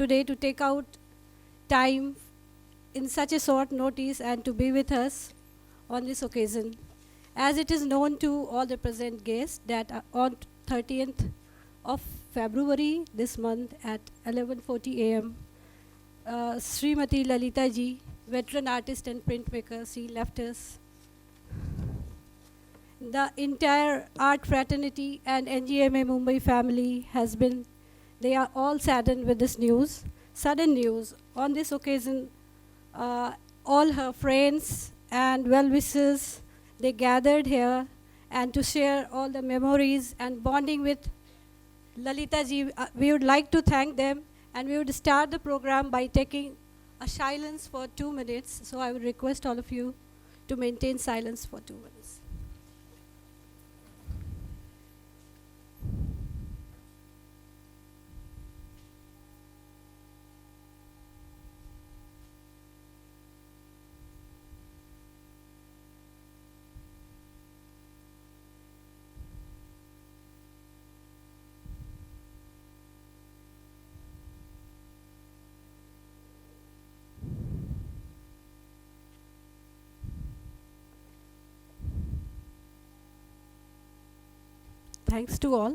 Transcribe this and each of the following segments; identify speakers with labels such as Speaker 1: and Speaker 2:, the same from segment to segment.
Speaker 1: today to take out time in such a short notice and to be with us on this occasion. As it is known to all the present guests that on 30th of February this month at 11:40 a.m., Srimati Lalitha ji, veteran artist and printmaker, she left us. The entire art fraternity and NGMA Mumbai family they are all saddened with this news, sudden news. On this occasion, all her friends and well-wishers, they gathered here and to share all the memories and bonding with Lalitha ji. We would like to thank them, and we would start the program by taking a silence for 2 minutes. So I would request all of you to maintain silence for 2 minutes. Thanks to all.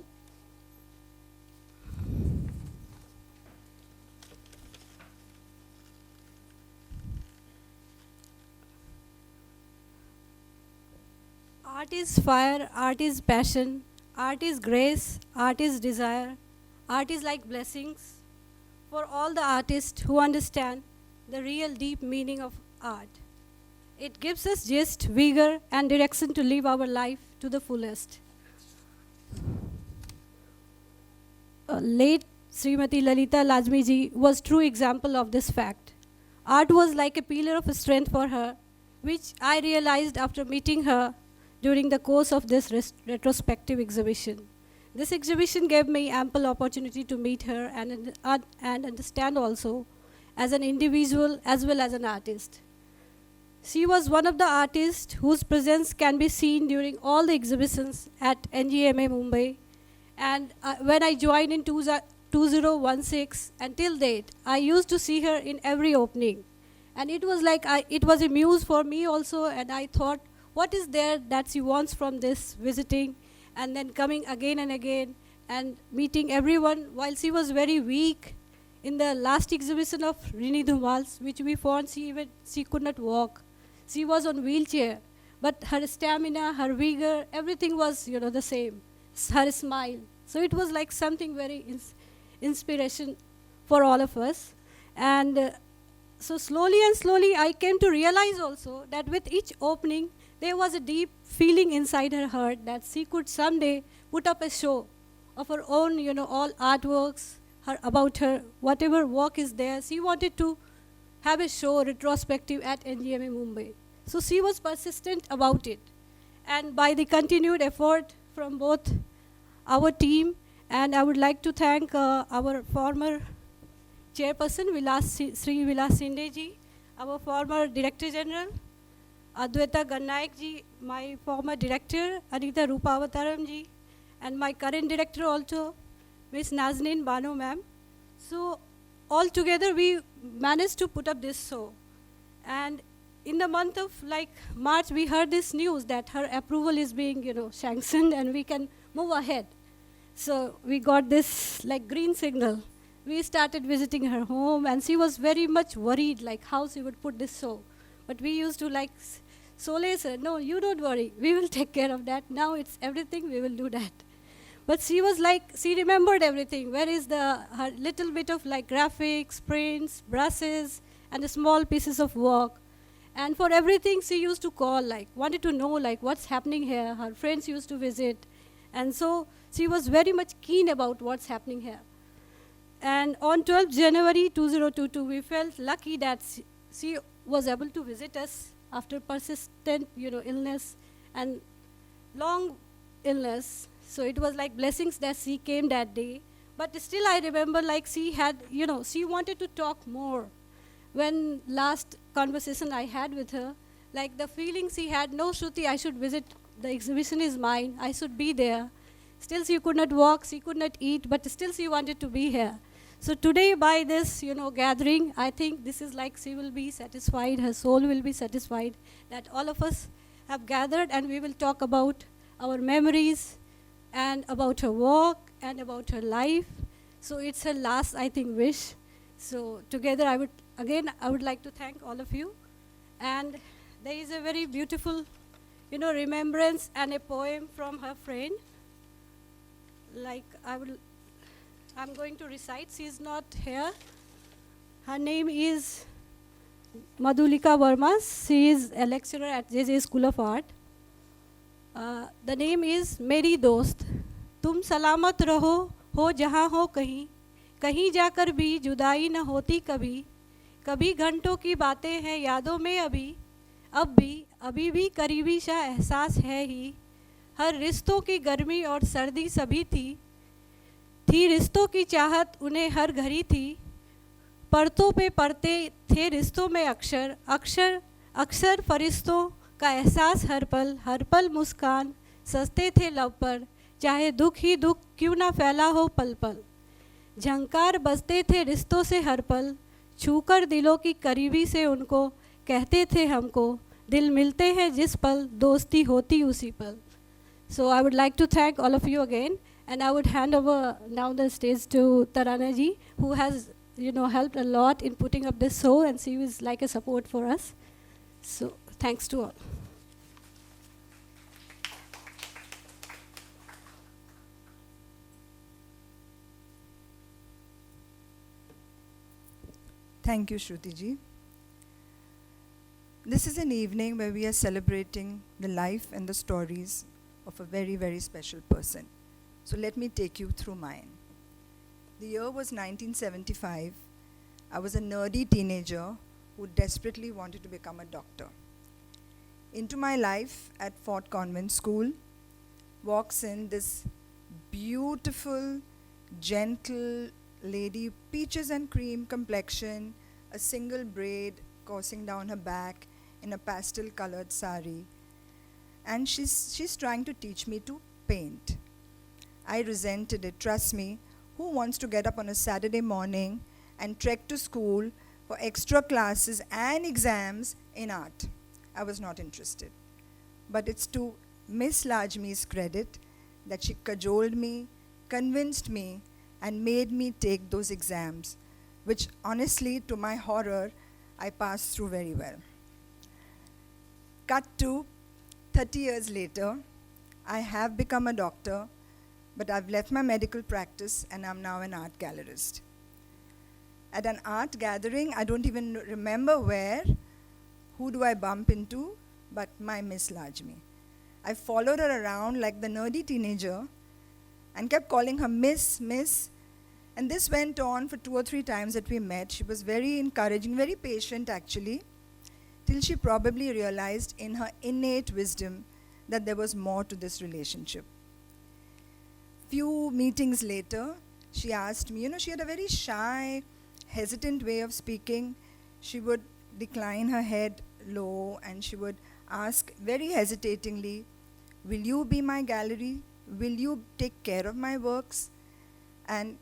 Speaker 1: Art is fire, art is passion, art is grace, art is desire, art is like blessings for all the artists who understand the real deep meaning of art. It gives us gist, vigor, and direction to live our life to the fullest. Late Srimati Lalitha Lajmi ji was true example of this fact. Art was like a pillar of strength for her, which I realized after meeting her during the course of this retrospective exhibition. This exhibition gave me ample opportunity to meet her and understand also as an individual as well as an artist. She was one of the artists whose presence can be seen during all the exhibitions at NGMA Mumbai. And when I joined in 2016 until date, I used to see her in every opening. And it was like, it was a muse for me also, and I thought, what is there that she wants from this visiting and then coming again and again and meeting everyone while she was very weak. In the last exhibition of Rini Dhumals, which we found she could not walk. She was on wheelchair, but her stamina, her vigor, everything was the same. Her smile. So it was like something very inspiration for all of us. And so slowly and slowly I came to realize also that with each opening, there was a deep feeling inside her heart that she could someday put up a show of her own, all artworks, about her, whatever work is there. She wanted to have a show retrospective at NGMA Mumbai. So she was persistent about it. And by the continued effort from both our team, and I would like to thank our former chairperson, Sri Vilas Sinde ji, our former Director General, Adwaita Gannaik ji, my former director, Anita Rupavataram ji, and my current director also, Ms. Nazneen Bano ma'am. So all together we managed to put up this show. And in the month of March, we heard this news that her approval is being sanctioned and we can move ahead. So we got this green signal. We started visiting her home and she was very much worried how she would put this show. But we used to solace her, no, you don't worry, we will take care of that. Now it's everything, we will do that. But she was she remembered everything. Where is her little bit of graphics, prints, brushes, and the small pieces of work. And for everything she used to call, wanted to know what's happening here. Her friends used to visit. And so she was very much keen about what's happening here. And on 12th January 2022, we felt lucky that she was able to visit us after persistent, illness and long illness. So it was blessings that she came that day. But still I remember she had, she wanted to talk more. When last conversation I had with her, the feeling she had, no Shruti, I should visit, the exhibition is mine, I should be there. Still she could not walk, she could not eat, but still she wanted to be here. So today by this, gathering, I think this is like she will be satisfied, her soul will be satisfied that all of us have gathered and we will talk about our memories and about her work and about her life. So it's her last, I think, wish. So together I would like to thank all of you. And there is a very beautiful, remembrance and a poem from her friend. Like I'm going to recite. She is not here. Her name is Madhulika Verma. She is a lecturer at JJ School of Art. The name is मेरी दोस्त. तुम सलामत रहो हो जहाँ हो कहीं, कहीं जाकर भी जुदाई न होती कभी. कभी घंटों की बातें हैं यादों में अभी भी करीबी सा एहसास है ही. हर रिश्तों की गर्मी और सर्दी सभी थी रिश्तों की चाहत उन्हें हर घड़ी थी. परतों पे पड़ते थे रिश्तों में अक्सर फरिश्तों का एहसास हर पल मुस्कान सजते थे लब पर, चाहे दुख ही दुख क्यों ना फैला हो पल पल. झंकार बजते थे रिश्तों से हर पल, छूकर दिलों की करीबी से उनको कहते थे हमको, दिल मिलते हैं जिस पल दोस्ती होती उसी पल. So I would like to thank all of you again, and I would hand over now the stage to Tarana ji, who has helped a lot in putting up this show, and she was like a support for us. So thanks to all.
Speaker 2: Thank you, Shruti ji. This is an evening where we are celebrating the life and the stories of a very, very special person. So let me take you through mine. The year was 1975. I was a nerdy teenager who desperately wanted to become a doctor. Into my life at Fort Convent School walks in this beautiful, gentle lady, peaches and cream complexion, a single braid coursing down her back in a pastel colored sari. And she's trying to teach me to paint. I resented it, trust me. Who wants to get up on a Saturday morning and trek to school for extra classes and exams in art? I was not interested. But it's to Miss Lajmi's credit that she cajoled me, convinced me, and made me take those exams, which honestly, to my horror, I passed through very well. Cut to 30 years later, I have become a doctor, but I've left my medical practice and I'm now an art gallerist. At an art gathering, I don't even remember where, who do I bump into, but my Miss Lajmi. I followed her around like the nerdy teenager and kept calling her Miss, Miss. And this went on for 2 or 3 times that we met. She was very encouraging, very patient actually, till she probably realized in her innate wisdom that there was more to this relationship. Few meetings later, she asked me, she had a very shy, hesitant way of speaking. She would decline her head low and she would ask very hesitatingly, will you be my gallery? Will you take care of my works? And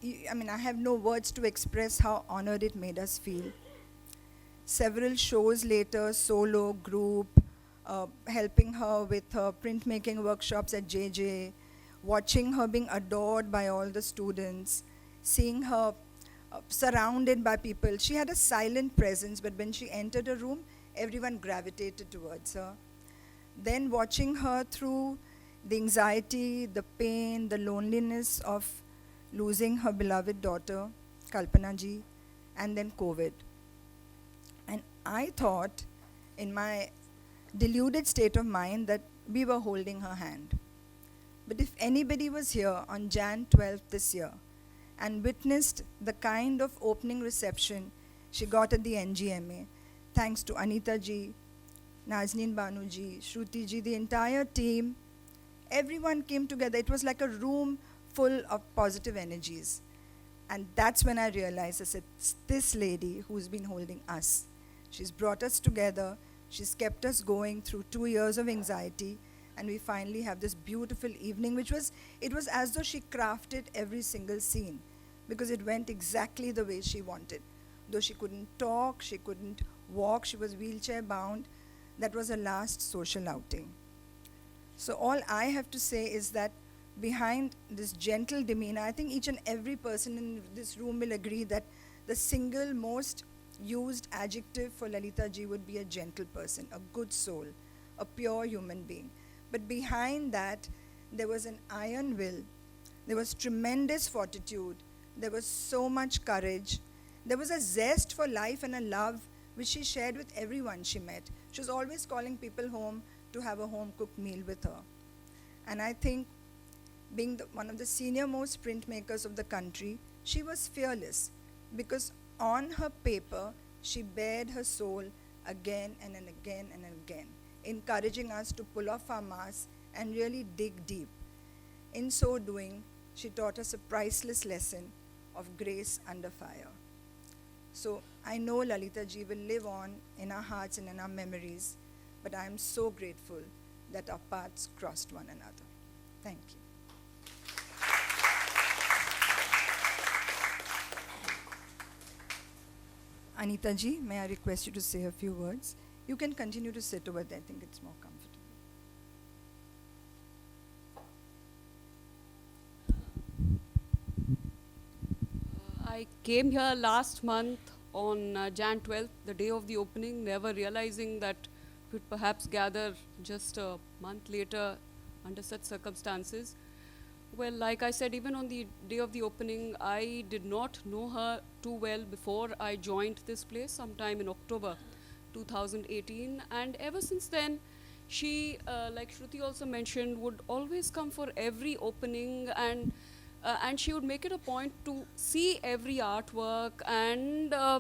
Speaker 2: I have no words to express how honored it made us feel. Several shows later, solo, group, helping her with her printmaking workshops at JJ, watching her being adored by all the students, seeing her surrounded by people. She had a silent presence, but when she entered a room, everyone gravitated towards her. Then watching her through the anxiety, the pain, the loneliness of losing her beloved daughter, Kalpana ji, and then COVID. And I thought, in my deluded state of mind, that we were holding her hand. But if anybody was here on Jan 12th this year and witnessed the kind of opening reception she got at the NGMA, thanks to Anita ji, Nazneen Banu ji, Shruti ji, the entire team, everyone came together. It was like a room full of positive energies. And that's when I realized, I said, it's this lady who's been holding us. She's brought us together. She's kept us going through 2 years of anxiety. And we finally have this beautiful evening, it was as though she crafted every single scene. because it went exactly the way she wanted. Though she couldn't talk, she couldn't walk, she was wheelchair bound, that was her last social outing. So all I have to say is that behind this gentle demeanor, I think each and every person in this room will agree that the single most used adjective for Lalitha ji would be a gentle person, a good soul, a pure human being. But behind that, there was an iron will, there was tremendous fortitude, there was so much courage, there was a zest for life and a love which she shared with everyone she met. She was always calling people home to have a home-cooked meal with her. And I think, being one of the senior most printmakers of the country, she was fearless, because on her paper, she bared her soul again and again and again, encouraging us to pull off our masks and really dig deep. In so doing, she taught us a priceless lesson of grace under fire. So I know Lalitha ji will live on in our hearts and in our memories, but I am so grateful that our paths crossed one another. Thank you. Anita ji, may I request you to say a few words? You can continue to sit over there. I think it's more comfortable.
Speaker 3: I came here last month on Jan 12th, the day of the opening, never realizing that we'd perhaps gather just a month later under such circumstances. Well, like I said, even on the day of the opening, I did not know her too well before I joined this place sometime in October 2018. And ever since then, she, like Shruti also mentioned, would always come for every opening, and she would make it a point to see every artwork. And I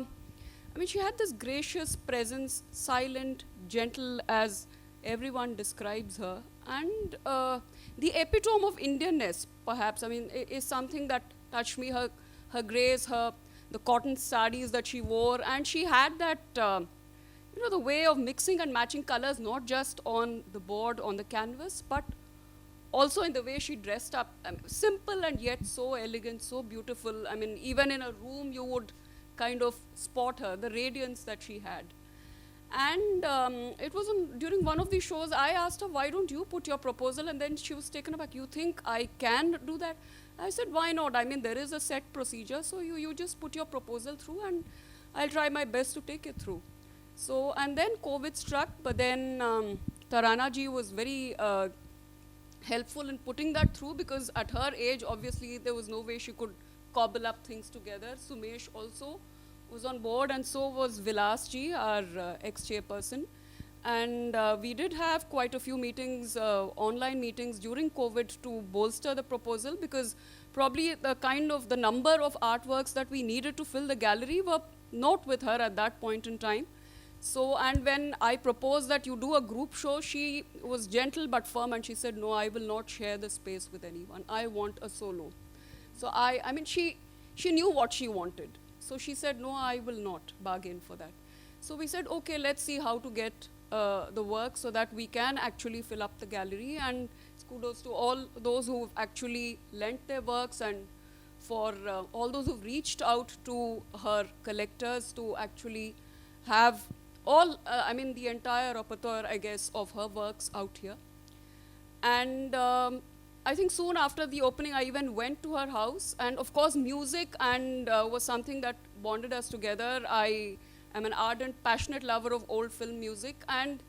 Speaker 3: mean, she had this gracious presence, silent, gentle, as everyone describes her. And the epitome of Indianness, perhaps, I mean, is something that touched me. Her grace, the cotton sarees that she wore, and she had that, the way of mixing and matching colors, not just on the board, on the canvas, but also in the way she dressed up. Simple and yet so elegant, so beautiful. I mean, even in a room, you would kind of spot her, the radiance that she had. And it was during one of these shows, I asked her, why don't you put your proposal? And then she was taken aback. You think I can do that? I said, why not? I mean, there is a set procedure, so you just put your proposal through, and I'll try my best to take it through. So, and then COVID struck, but then Tarana ji was very helpful in putting that through, because at her age, obviously, there was no way she could cobble up things together. Sumesh also was on board, and so was Vilas ji, our ex-chairperson. And we did have quite a few meetings, online meetings during COVID, to bolster the proposal, because probably the number of artworks that we needed to fill the gallery were not with her at that point in time. So, and when I proposed that you do a group show, she was gentle but firm, and she said, no, I will not share the space with anyone. I want a solo. So I mean, she knew what she wanted. So she said, no, I will not bargain for that. So we said, okay, let's see how to get the work so that we can actually fill up the gallery. And kudos to all those who've actually lent their works, and for all those who've reached out to her collectors to actually have the entire repertoire, I guess, of her works out here. And I think soon after the opening, I even went to her house. And of course, music was something that bonded us together. I am an ardent, passionate lover of old film music, and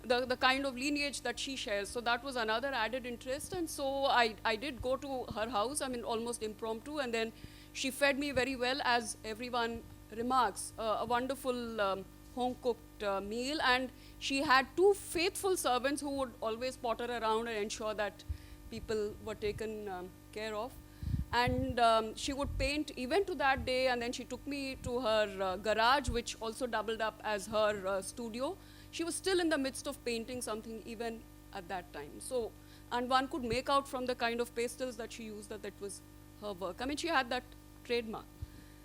Speaker 3: the kind of lineage that she shares. So that was another added interest. And so I did go to her house, I mean, almost impromptu. And then she fed me very well, as everyone remarks, a wonderful home-cooked meal. And she had two faithful servants who would always potter around and ensure that people were taken care of. And she would paint even to that day, and then she took me to her garage, which also doubled up as her studio. She was still in the midst of painting something even at that time. So, and one could make out from the kind of pastels that she used that was her work. I mean, she had that trademark.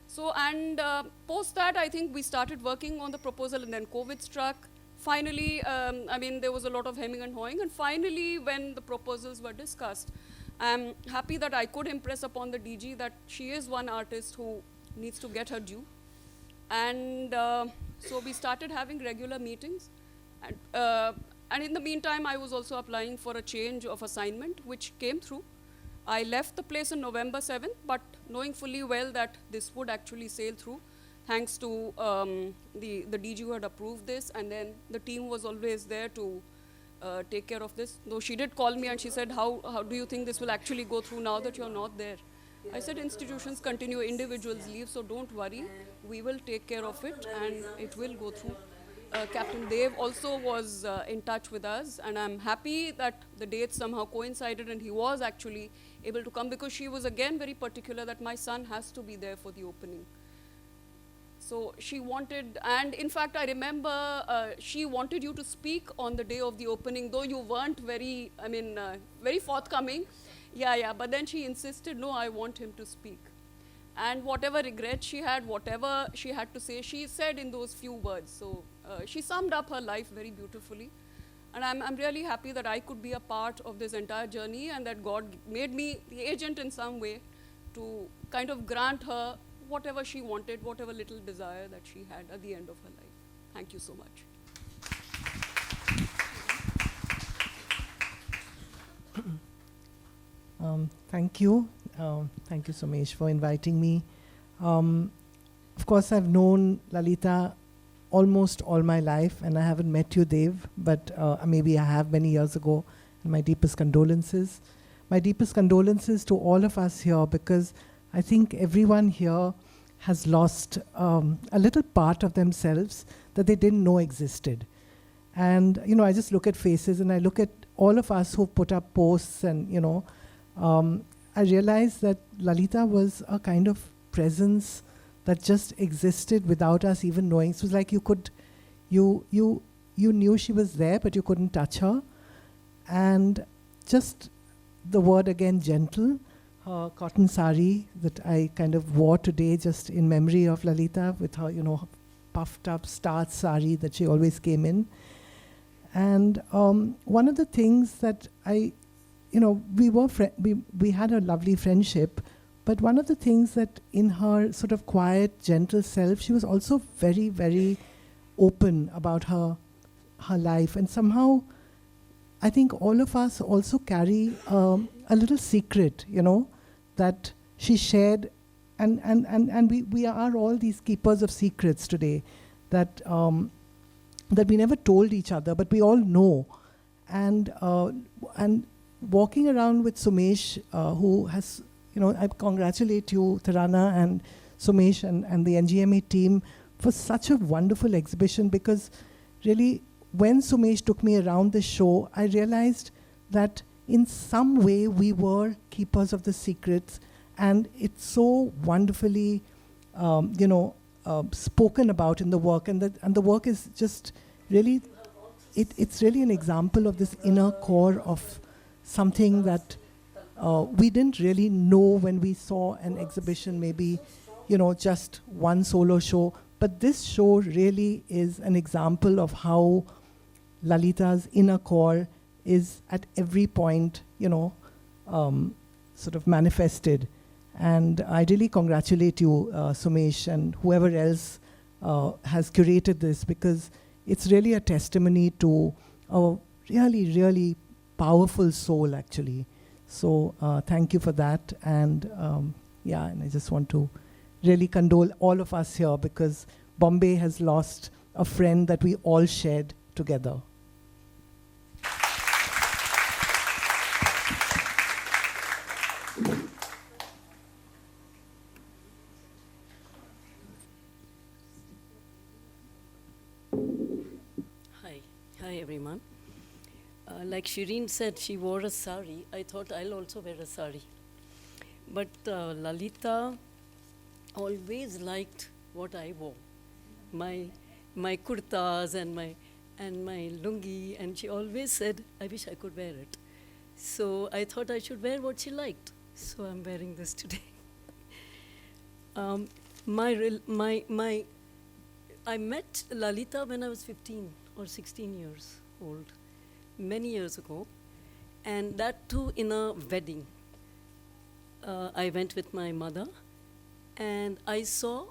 Speaker 3: So, and post that, I think we started working on the proposal, and then COVID struck. Finally, there was a lot of hemming and hawing, and finally, when the proposals were discussed, I'm happy that I could impress upon the DG that she is one artist who needs to get her due. And so we started having regular meetings. And in the meantime, I was also applying for a change of assignment, which came through. I left the place on November 7th, but knowing fully well that this would actually sail through, thanks to the DG who had approved this, and then the team was always there to take care of this. Though she did call me and she said, how do you think this will actually go through now that you're not there? I said, institutions continue, individuals leave, so don't worry. We will take care of it and it will go through. Captain Dev also was in touch with us, and I'm happy that the dates somehow coincided and he was actually able to come, because she was again very particular that my son has to be there for the opening. So she wanted, and in fact I remember she wanted you to speak on the day of the opening, though you weren't very, very forthcoming. Yeah, but then she insisted, no, I want him to speak. And whatever regrets she had, whatever she had to say, she said in those few words. So she summed up her life very beautifully. And I'm really happy that I could be a part of this entire journey, and that God made me the agent in some way to kind of grant her whatever she wanted, whatever little desire that she had at the end of her life. Thank you so much.
Speaker 4: Thank you. Thank you, Somesh, for inviting me. Of course, I've known Lalitha almost all my life, and I haven't met you, Dev, but maybe I have many years ago, and my deepest condolences. My deepest condolences to all of us here, because I think everyone here has lost a little part of themselves that they didn't know existed. And, I just look at faces, and I look at all of us who put up posts, and, I realized that Lalitha was a kind of presence that just existed without us even knowing. So it was like you knew she was there, but you couldn't touch her. And just the word again, gentle, her cotton sari that I kind of wore today just in memory of Lalitha, with her, puffed up starched sari that she always came in. And one of the things that we had a lovely friendship, but one of the things that in her sort of quiet, gentle self, she was also very, very open about her life. And somehow, I think all of us also carry a little secret, that she shared. And we are all these keepers of secrets today that we never told each other, but we all know. And walking around with Somesh, who has, I congratulate you, Tarana and Somesh and the NGMA team for such a wonderful exhibition, because really, when Somesh took me around the show, I realized that in some way we were keepers of the secrets, and it's so wonderfully, spoken about in the work, and the work is just really, it's really an example of this inner core of something that we didn't really know when we saw an exhibition, maybe, just one solo show. But this show really is an example of how Lalitha's inner core is at every point, sort of manifested. And I really congratulate you, Somesh, and whoever else has curated this, because it's really a testimony to a really, really powerful soul, actually. So thank you for that. And and I just want to really condole all of us here, because Bombay has lost a friend that we all shared together.
Speaker 5: Hi everyone. Like Shireen said, she wore a sari. I thought I'll also wear a sari. But Lalitha always liked what I wore, my kurtas and my lungi, and she always said, I wish I could wear it. So I thought I should wear what she liked. So I'm wearing this today. I met Lalitha when I was 15 or 16 years old, many years ago, and that too in a wedding. I went with my mother, and I saw,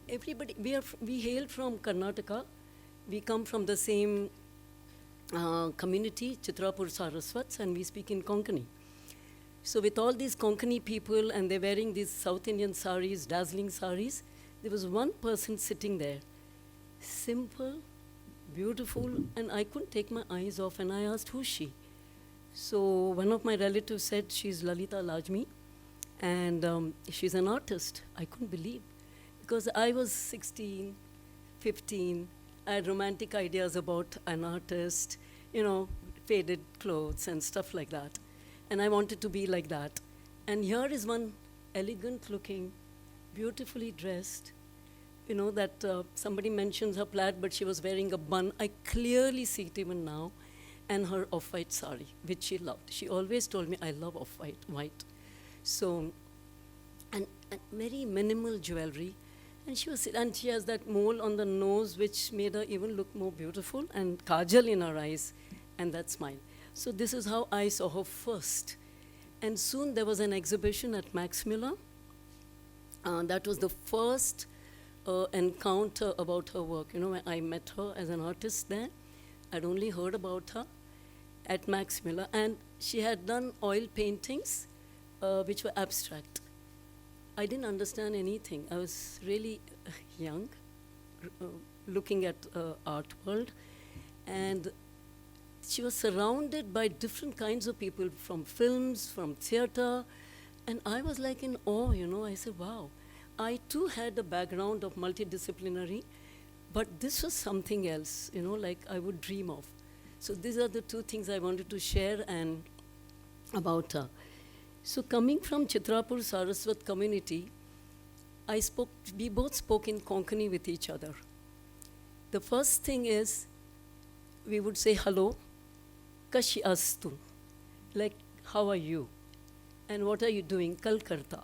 Speaker 5: everybody. We hail from Karnataka. We come from the same community, Chitrapur Saraswats, and we speak in Konkani. So with all these Konkani people, and they're wearing these South Indian saris, dazzling saris, there was one person sitting there, simple, beautiful, and I couldn't take my eyes off, and I asked, who's she? So one of my relatives said, she's Lalitha Lajmi, and she's an artist. I couldn't believe, because I was 16, 15, I had romantic ideas about an artist, faded clothes and stuff like that. And I wanted to be like that. And here is one elegant looking, beautifully dressed, that somebody mentions her plaid, but she was wearing a bun. I clearly see it even now. And her off-white sari, which she loved. She always told me, I love white. So, and very minimal jewelry. And she has that mole on the nose, which made her even look more beautiful, and kajal in her eyes, and that smile. So this is how I saw her first. And soon there was an exhibition at Max Muller. That was the first encounter about her work. When I met her as an artist there. I'd only heard about her at Max Muller, and she had done oil paintings, which were abstract. I didn't understand anything. I was really young, looking at art world, and she was surrounded by different kinds of people from films, from theater, and I was like in awe, I said, wow. I too had a background of multidisciplinary, but this was something else, like I would dream of. So these are the two things I wanted to share and about her. So coming from Chitrapur Saraswat community, we both spoke in Konkani with each other. The first thing is, we would say hello, kashi astu, like how are you, and what are you doing, kal karta.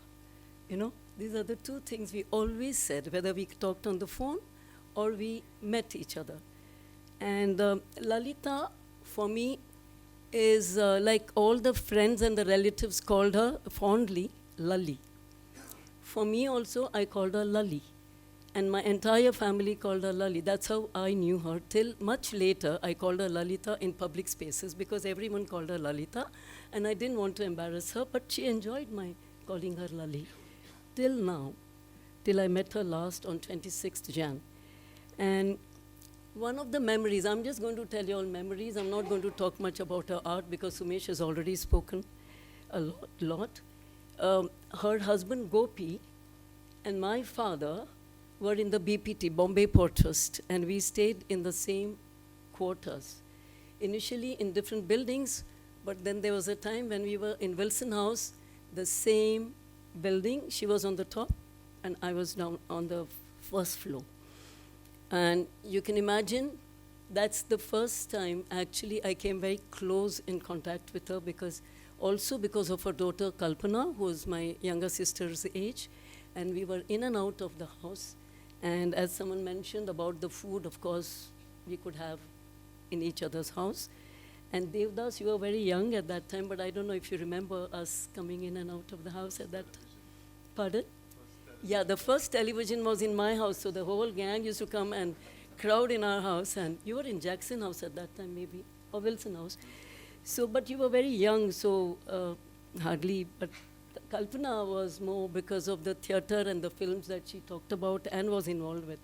Speaker 5: These are the two things we always said, whether we talked on the phone or we met each other. And Lalita, for me, is like all the friends and the relatives called her fondly Lali. For me also, I called her Lali. And my entire family called her Lali. That's how I knew her. Till much later, I called her Lalita in public spaces because everyone called her Lalita. And I didn't want to embarrass her, but she enjoyed my calling her Lali. Till now, till I met her last on 26th Jan. And one of the memories, I'm just going to tell you all memories. I'm not going to talk much about her art because Sumesh has already spoken a lot. Her husband Gopi and my father were in the BPT, Bombay Port Trust, and we stayed in the same quarters. Initially in different buildings, but then there was a time when we were in Wilson House, the same building. She was on the top, and I was down on the first floor. And you can imagine that's the first time actually I came very close in contact with her because of her daughter Kalpana, who was my younger sister's age, and we were in and out of the house. And as someone mentioned about the food, of course, we could have in each other's house. And Devdas, you were very young at that time, but I don't know if you remember us coming in and out of the house at that time. Pardon? Yeah, the first television was in my house, so the whole gang used to come and crowd in our house. And you were in Jackson House at that time, maybe, or Wilson House. So, but you were very young, so hardly. But Kalpana was more because of the theater and the films that she talked about and was involved with.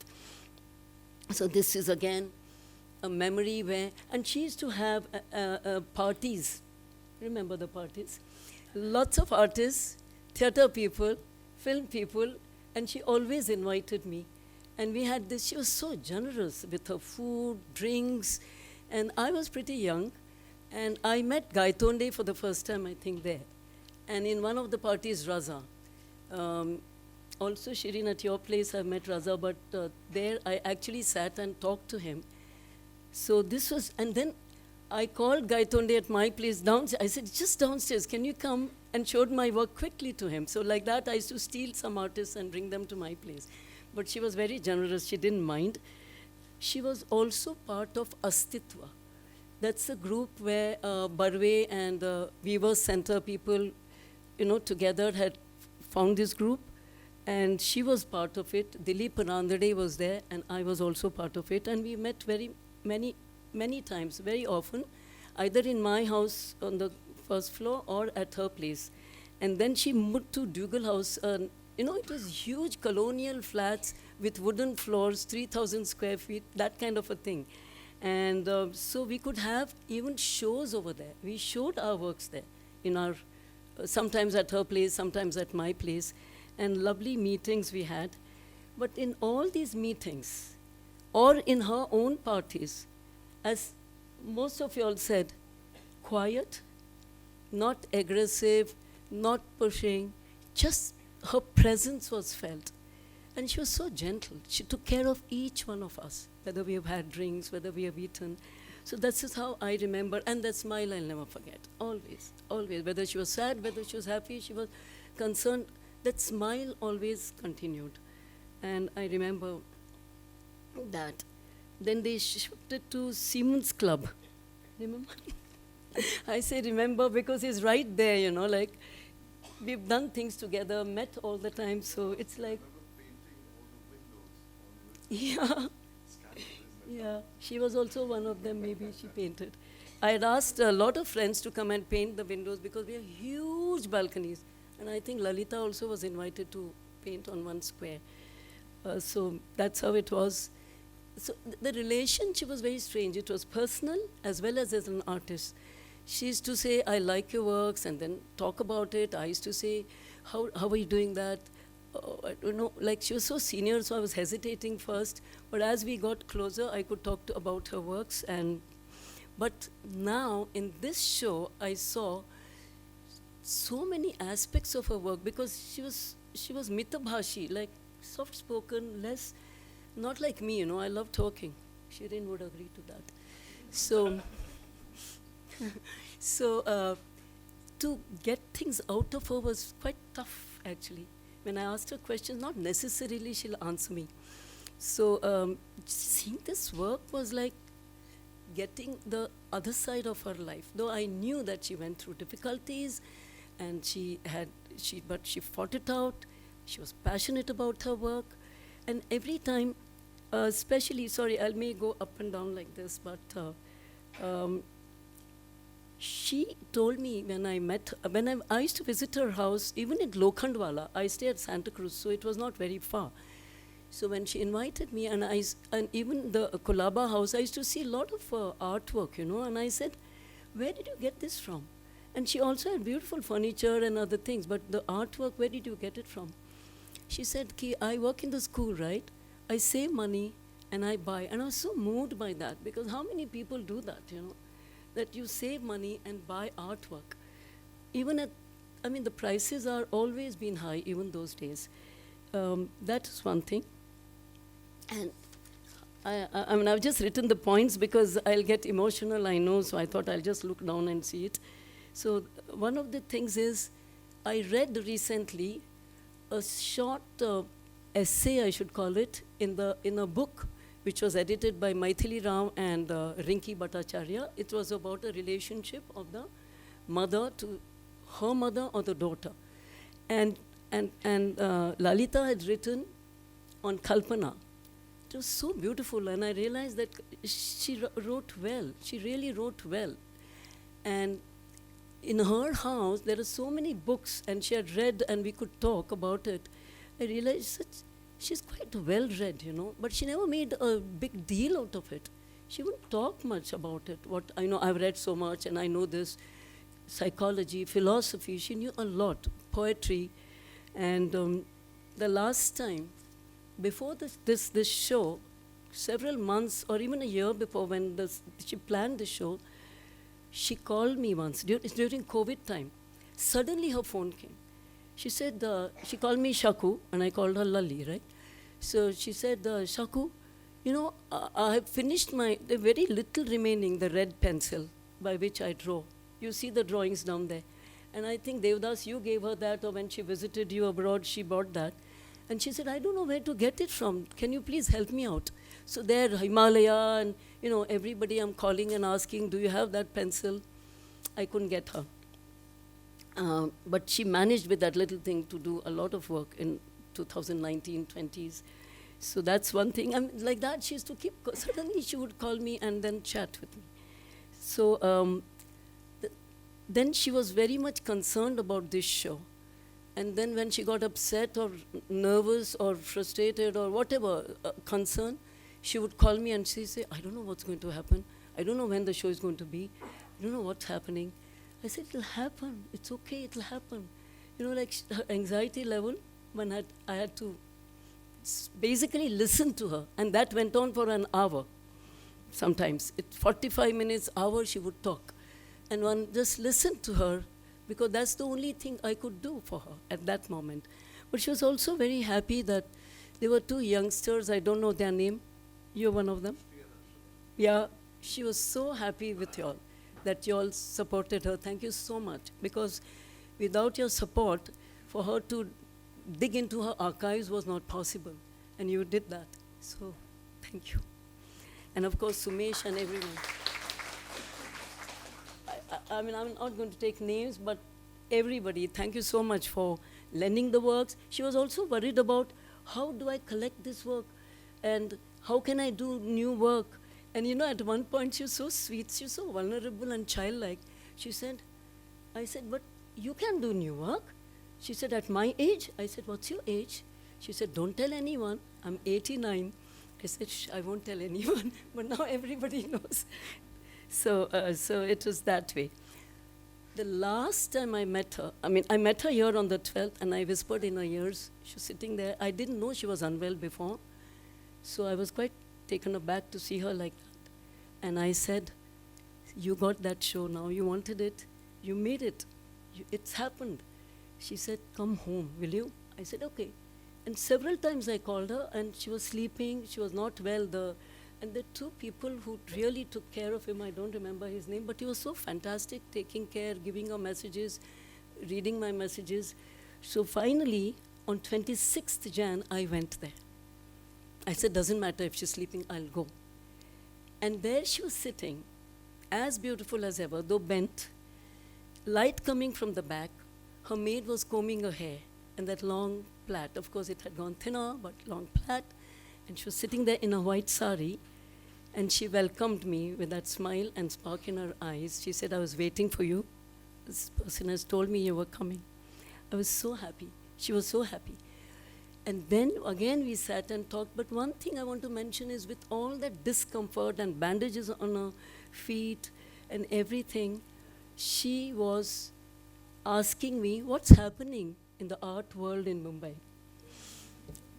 Speaker 5: So this is again a memory where, and she used to have parties. Remember the parties? Lots of artists, theater people, film people, and she always invited me. And we had this, she was so generous with her food, drinks, and I was pretty young. And I met Gaitonde for the first time, I think, there. And in one of the parties, Raza. Also, Shireen, at your place, I met Raza, but there I actually sat and talked to him. So this was, and then I called Gaitonde at my place downstairs. I said, just downstairs, can you come? And showed my work quickly to him. So like that, I used to steal some artists and bring them to my place. But she was very generous. She didn't mind. She was also part of Astitva. That's a group where Barve and Weavers Center people together had found this group, and she was part of it. Dilip Anandade was there, and I was also part of it. And we met very many times, very often, either in my house on the first floor or at her place. And then she moved to Dougal House. It was huge colonial flats with wooden floors, 3,000 square feet, that kind of a thing. And so we could have even shows over there. We showed our works there, in our, sometimes at her place, sometimes at my place, and lovely meetings we had. But in all these meetings, or in her own parties, as most of you all said, quiet, not aggressive, not pushing, just her presence was felt. And she was so gentle. She took care of each one of us, whether we have had drinks, whether we have eaten. So that's just how I remember. And that smile I'll never forget. Always, always. Whether she was sad, whether she was happy, she was concerned, that smile always continued. And I remember that. Then they shifted to Siemens Club. Remember? I say remember because he's right there, like we've done things together, met all the time. So it's like, yeah. Yeah, she was also one of them, maybe she painted. I had asked a lot of friends to come and paint the windows because we have huge balconies. And I think Lalitha also was invited to paint on one square. So that's how it was. So the relationship was very strange. It was personal as well as an artist. She used to say, I like your works, and then talk about it. I used to say, how are you doing that? I don't know, like she was so senior, so I was hesitating first. But as we got closer, I could talk about her works. But now, in this show, I saw so many aspects of her work because she was mitabhashi, like soft-spoken, less, not like me, I love talking. Shirin would agree to that. So, to get things out of her was quite tough, actually. When I asked her questions, not necessarily she'll answer me. So seeing this work was like getting the other side of her life. Though I knew that she went through difficulties, and but she fought it out. She was passionate about her work, and every time, especially, sorry, I may go up and down like this, but she told me when I used to visit her house, even in Lokhandwala, I stay at Santa Cruz, so it was not very far. So when she invited me, and even the Kolaba house, I used to see a lot of artwork, and I said, where did you get this from? And she also had beautiful furniture and other things, but the artwork, where did you get it from? She said, Ki, I work in the school, right? I save money and I buy. And I was so moved by that, because how many people do that, that you save money and buy artwork. Even the prices are always been high, even those days. That is one thing. And I've just written the points because I'll get emotional, I know, so I thought I'll just look down and see it. So one of the things is, I read recently a short essay, I should call it, in a book which was edited by Maithili Ram and Rinki Bhattacharya. It was about a relationship of the mother to her mother or the daughter. And Lalitha had written on Kalpana. It was so beautiful, and I realized that she wrote well. She really wrote well. And in her house, there are so many books, and she had read, and we could talk about it. I realized she's quite well read, but she never made a big deal out of it. She wouldn't talk much about it. What I know, I've read so much, and I know this psychology, philosophy. She knew a lot, poetry. And the last time, before this show, several months or even a year before, when she planned the show, she called me once, during COVID time. Suddenly her phone came. She said, she called me Shaku, and I called her Lali, right? So she said, Shaku, I have finished the very little remaining, the red pencil by which I draw. You see the drawings down there. And I think, Devdas, you gave her that, or when she visited you abroad, she bought that. And she said, I don't know where to get it from. Can you please help me out? So there, Himalaya, and everybody I'm calling and asking, do you have that pencil? I couldn't get her. But she managed with that little thing to do a lot of work in 2019, 20s. So that's one thing. Like that, she used to keep, suddenly she would call me and then chat with me. So then she was very much concerned about this show. And then when she got upset or nervous or frustrated or whatever concern, she would call me and she'd say, I don't know what's going to happen. I don't know when the show is going to be. I don't know what's happening. I said, it'll happen. It's okay, it'll happen. You know, like her anxiety level, when I had to basically listen to her. And that went on for an hour. Sometimes, 45 minutes, hour, she would talk. And one just listened to her, because that's the only thing I could do for her at that moment. But she was also very happy that there were two youngsters, I don't know their name. You're one of them? Yeah, she was so happy with y'all, that y'all supported her. Thank you so much. Because without your support, for her to dig into her archives was not possible. And you did that. So, thank you. And of course, Sumesh and everyone. I mean, I'm not going to take names, but everybody, thank you so much for lending the works. She was also worried about how do I collect this work and how can I do new work. And you know, at one point, she was so sweet, she was so vulnerable and childlike. She said, I said, but you can do new work. She said, at my age? I said, what's your age? She said, don't tell anyone. I'm 89. I said, I won't tell anyone. But now everybody knows. So it was that way. The last time I met her, I met her here on the 12th, and I whispered in her ears. She was sitting there. I didn't know she was unwell before. So I was quite taken aback to see her like that. And I said, you got that show now. You wanted it. You made it. It's happened. She said, come home, will you? I said, okay. And several times I called her, and she was sleeping. She was not well. And the two people who really took care of him, I don't remember his name, but he was so fantastic, taking care, giving her messages, reading my messages. So finally, on 26th Jan, I went there. I said, doesn't matter if she's sleeping, I'll go. And there she was sitting, as beautiful as ever, though bent, light coming from the back. Her maid was combing her hair, and that long plait. Of course, it had gone thinner, but long plait. And she was sitting there in a white sari, and she welcomed me with that smile and spark in her eyes. She said, I was waiting for you. This person has told me you were coming. I was so happy. She was so happy. And then again we sat and talked. But one thing I want to mention is, with all that discomfort and bandages on her feet and everything, she was asking me, what's happening in the art world in Mumbai?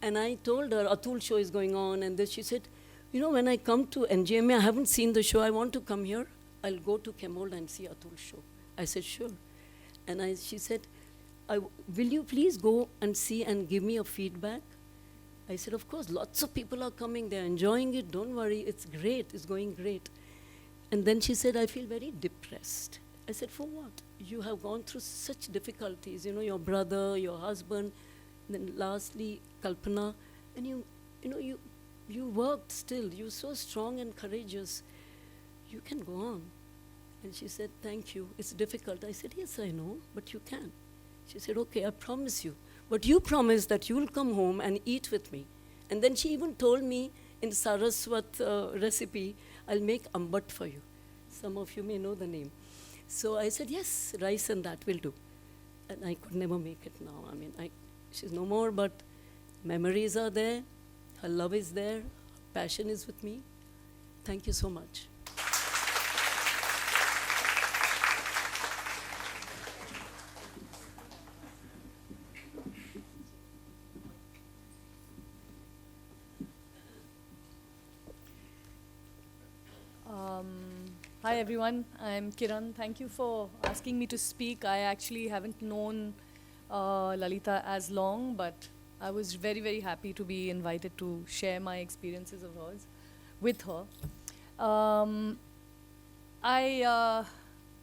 Speaker 5: And I told her, Atul show is going on, and this. She said, you know, when I come to NGMA, I haven't seen the show, I want to come here. I'll go to Kemold and see Atul show. I said, sure. And she said, will you please go and see and give me a feedback? I said, of course, lots of people are coming, they're enjoying it, don't worry, it's great, it's going great. And then she said, I feel very depressed. I said, for what? You have gone through such difficulties, you know, your brother, your husband, then lastly, Kalpana, and you worked still. You were so strong and courageous. You can go on. And she said, thank you. It's difficult. I said, yes, I know, but you can. She said, okay, I promise you. But you promise that you will come home and eat with me. And then she even told me in Saraswat recipe, I'll make ambat for you. Some of you may know the name. So I said, yes, rice and that will do. And I could never make it now. She's no more, but memories are there. Her love is there. Her passion is with me. Thank you so much.
Speaker 6: Hi everyone, I'm Kiran. Thank you for asking me to speak. I actually haven't known Lalitha as long, but I was very, very happy to be invited to share my experiences of hers with her.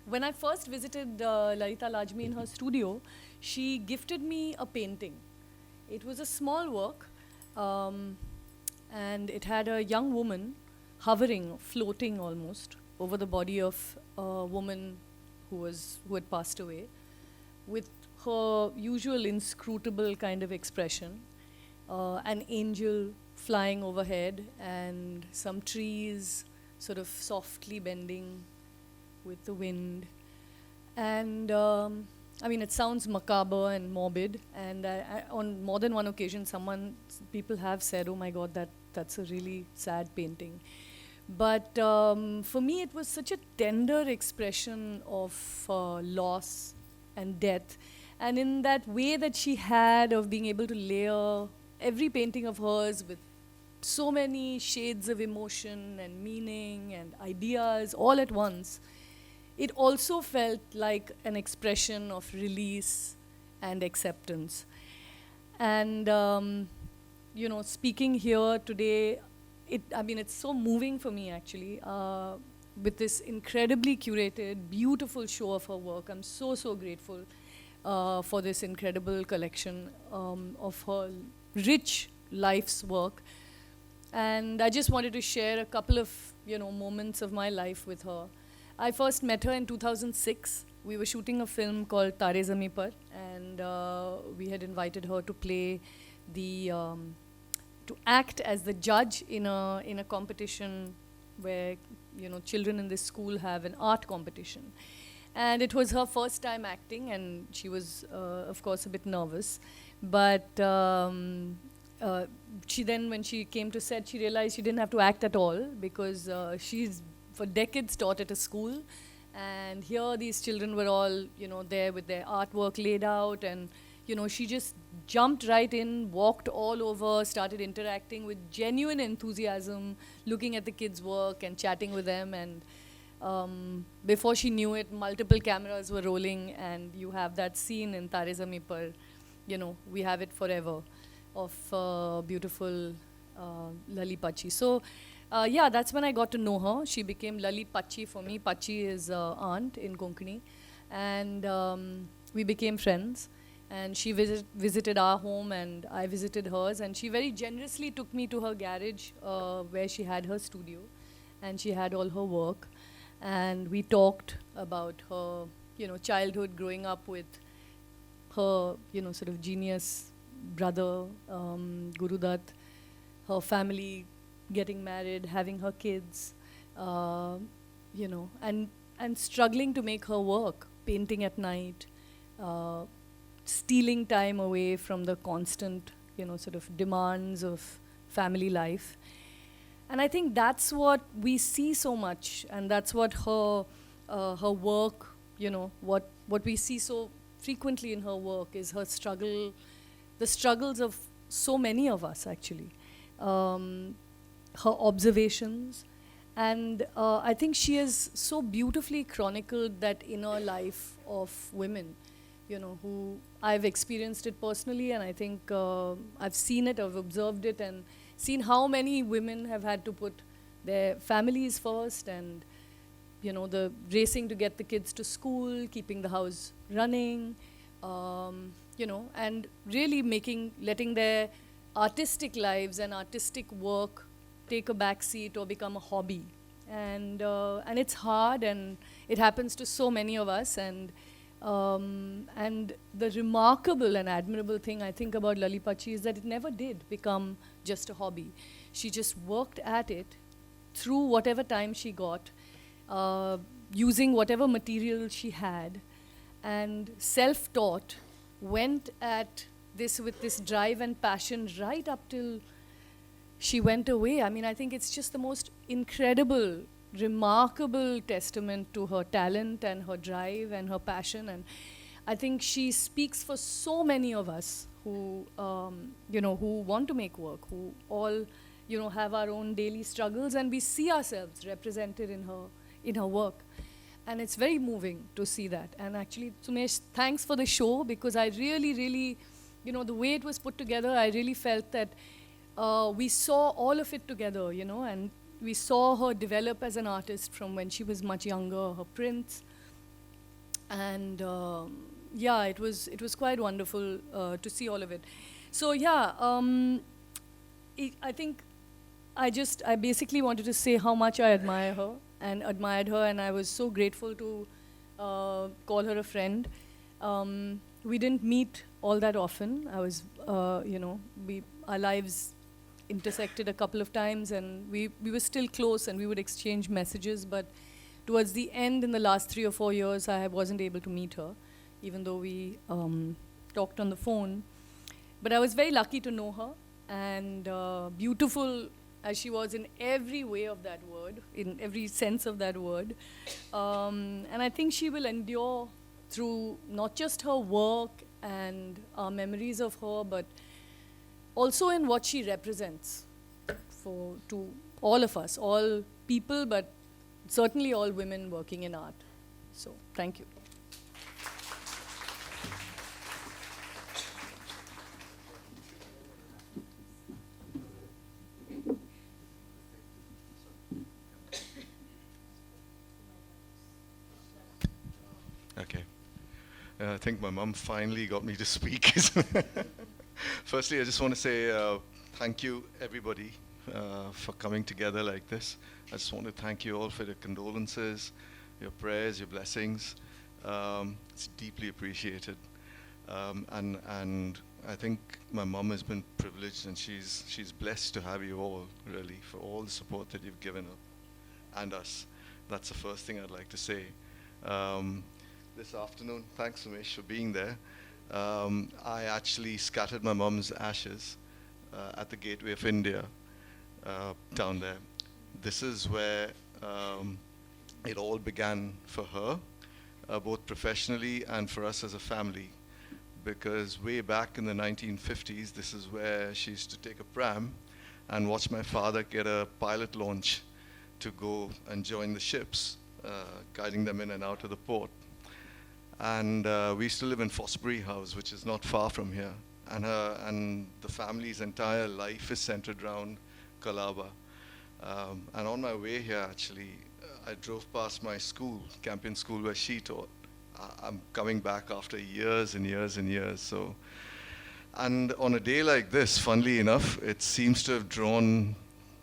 Speaker 6: When I first visited Lalitha Lajmi in her studio, she gifted me a painting. It was a small work, and it had a young woman hovering, floating almost, over the body of a woman who had passed away. with her usual inscrutable kind of expression, an angel flying overhead, and some trees sort of softly bending with the wind. And I mean, it sounds macabre and morbid. And on more than one occasion, people have said, "Oh my God, that's a really sad painting." But for me, it was such a tender expression of loss and death. And in that way that she had of being able to layer every painting of hers with so many shades of emotion and meaning and ideas all at once, it also felt like an expression of release and acceptance. And, speaking here today, it's so moving for me actually, with this incredibly curated, beautiful show of her work. I'm so, so grateful for this incredible collection of her rich life's work. And I just wanted to share a couple of, moments of my life with her. I first met her in 2006. We were shooting a film called Tare Zami Par, and we had invited her to play to act as the judge in a competition where children in this school have an art competition. And it was her first time acting, and she was, of course, a bit nervous. But she then, when she came to set, she realized she didn't have to act at all, because she's for decades taught at a school. And here these children were all, there with their artwork laid out. And, she just jumped right in, walked all over, started interacting with genuine enthusiasm, looking at the kids' work and chatting with them. And before she knew it, multiple cameras were rolling, and you have that scene in Tare Zami Par, we have it forever, of beautiful Lali Pachi. So, that's when I got to know her. She became Lali Pachi for me. Pachi is aunt in Konkani. And we became friends. And she visited our home, and I visited hers. And she very generously took me to her garage, where she had her studio. And she had all her work. And we talked about her, childhood growing up with her, sort of genius brother, Guru Dutt, her family getting married, having her kids, and struggling to make her work, painting at night, stealing time away from the constant, sort of demands of family life. And I think that's what we see so much, and that's what her work, what we see so frequently in her work is her struggle, the struggles of so many of us actually, her observations. And I think she has so beautifully chronicled that inner life of women, who I've experienced it personally, and I think I've seen it, I've observed it, and seen how many women have had to put their families first, and the racing to get the kids to school, keeping the house running, and really letting their artistic lives and artistic work take a back seat or become a hobby. And it's hard, and it happens to so many of us. And the remarkable and admirable thing I think about Lali Pachi is that it never did become just a hobby. She just worked at it through whatever time she got, using whatever material she had, and self-taught, went at this with this drive and passion right up till she went away. I mean, I think it's just the most incredible, remarkable testament to her talent and her drive and her passion. And I think she speaks for so many of us who, who want to make work, who all, have our own daily struggles, and we see ourselves represented in her work. And it's very moving to see that. And actually, Sumesh, thanks for the show, because I really, really, the way it was put together, I really felt that we saw all of it together, and we saw her develop as an artist from when she was much younger, her prints. And it was quite wonderful to see all of it. So I think I basically wanted to say how much I admire her and admired her, and I was so grateful to call her a friend. We didn't meet all that often. I was, our lives intersected a couple of times, and we were still close, and we would exchange messages. But towards the end, in the last 3 or 4 years, I wasn't able to meet her, even though we talked on the phone. But I was very lucky to know her, and beautiful as she was in every way of that word, in every sense of that word. And I think she will endure through not just her work and our memories of her, but also in what she represents to all of us, all people, but certainly all women working in art. So, thank you.
Speaker 7: Okay. I think my mum finally got me to speak. Firstly, I just want to say thank you, everybody, for coming together like this. I just want to thank you all for your condolences, your prayers, your blessings. It's deeply appreciated. And I think my mum has been privileged, and she's blessed to have you all, really, for all the support that you've given her and us. That's the first thing I'd like to say. This afternoon, thanks, Sumesh, for being there. I actually scattered my mum's ashes at the Gateway of India down there. This is where it all began for her, both professionally and for us as a family. Because way back in the 1950s, this is where she used to take a pram and watch my father get a pilot launch to go and join the ships, guiding them in and out of the port. And we used to live in Fosbury House, which is not far from here. And the family's entire life is centered around Colaba. And on my way here, actually, I drove past my school, Campion School, where she taught. I'm coming back after years and years and years. So, and on a day like this, funnily enough, it seems to have drawn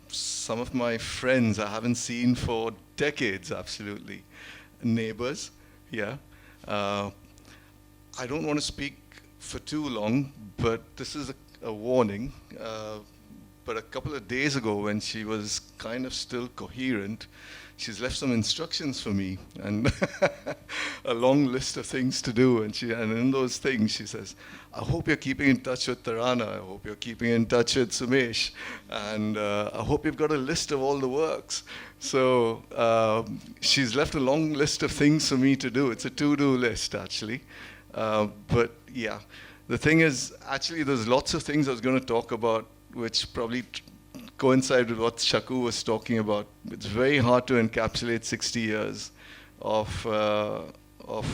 Speaker 7: some of my friends I haven't seen for decades, absolutely. Neighbors, yeah. I don't want to speak for too long, but this is a warning. But a couple of days ago, when she was kind of still coherent, she's left some instructions for me and a long list of things to do. And in those things, she says, I hope you're keeping in touch with Tarana. I hope you're keeping in touch with Sumesh. And I hope you've got a list of all the works. So she's left a long list of things for me to do. It's a to-do list, actually. But yeah, the thing is, actually, there's lots of things I was going to talk about, which probably coincide with what Shaku was talking about. It's very hard to encapsulate 60 years of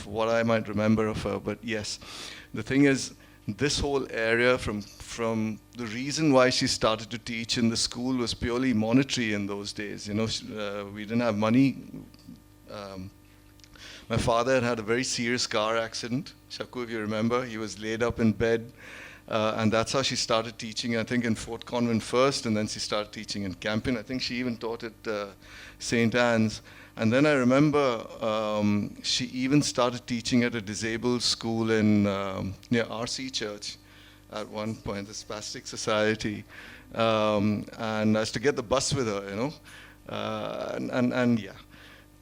Speaker 7: what I might remember of her. But yes, the thing is, this whole area from the reason why she started to teach in the school was purely monetary in those days. You know, we didn't have money. My father had a very serious car accident. Shaku, if you remember, he was laid up in bed. And that's how she started teaching, I think, in Fort Convent first, and then she started teaching in Campion. I think she even taught at St. Anne's. And then I remember she even started teaching at a disabled school in near RC Church at one point, the Spastic Society. And I used to get the bus with her, you know. And yeah.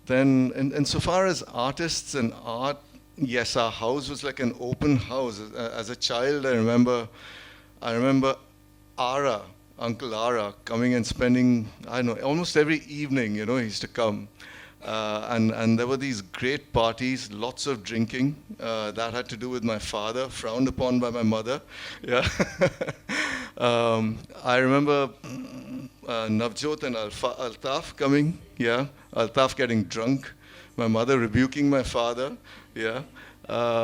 Speaker 7: Then, insofar as artists and art, yes, our house was like an open house. As a child, I remember Ara, Uncle Ara, coming and spending, I don't know, almost every evening, you know, he used to come. And there were these great parties, lots of drinking. That had to do with my father, frowned upon by my mother. Yeah. I remember Navjot and Altaf coming, yeah. Altaf getting drunk. My mother rebuking my father. Yeah,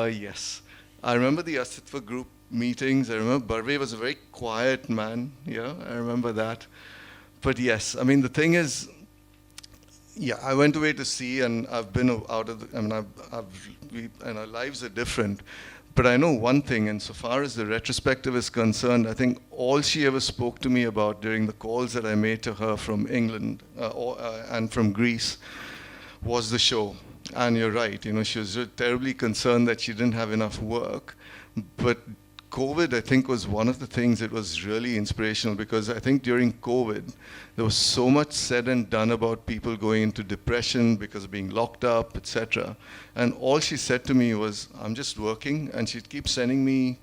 Speaker 7: yes. I remember the Astitva group meetings. I remember Barve was a very quiet man. Yeah, I remember that. But yes, I mean, the thing is, yeah, I went away to sea, and I've been out of the, I mean, and our lives are different. But I know one thing, and so far as the retrospective is concerned, I think all she ever spoke to me about during the calls that I made to her from England and from Greece was the show. And you're right, she was terribly concerned that she didn't have enough work. But COVID, I think, was one of the things that was really inspirational, because I think during COVID, there was so much said and done about people going into depression because of being locked up, etc. And all she said to me was, I'm just working. And she'd keep sending me,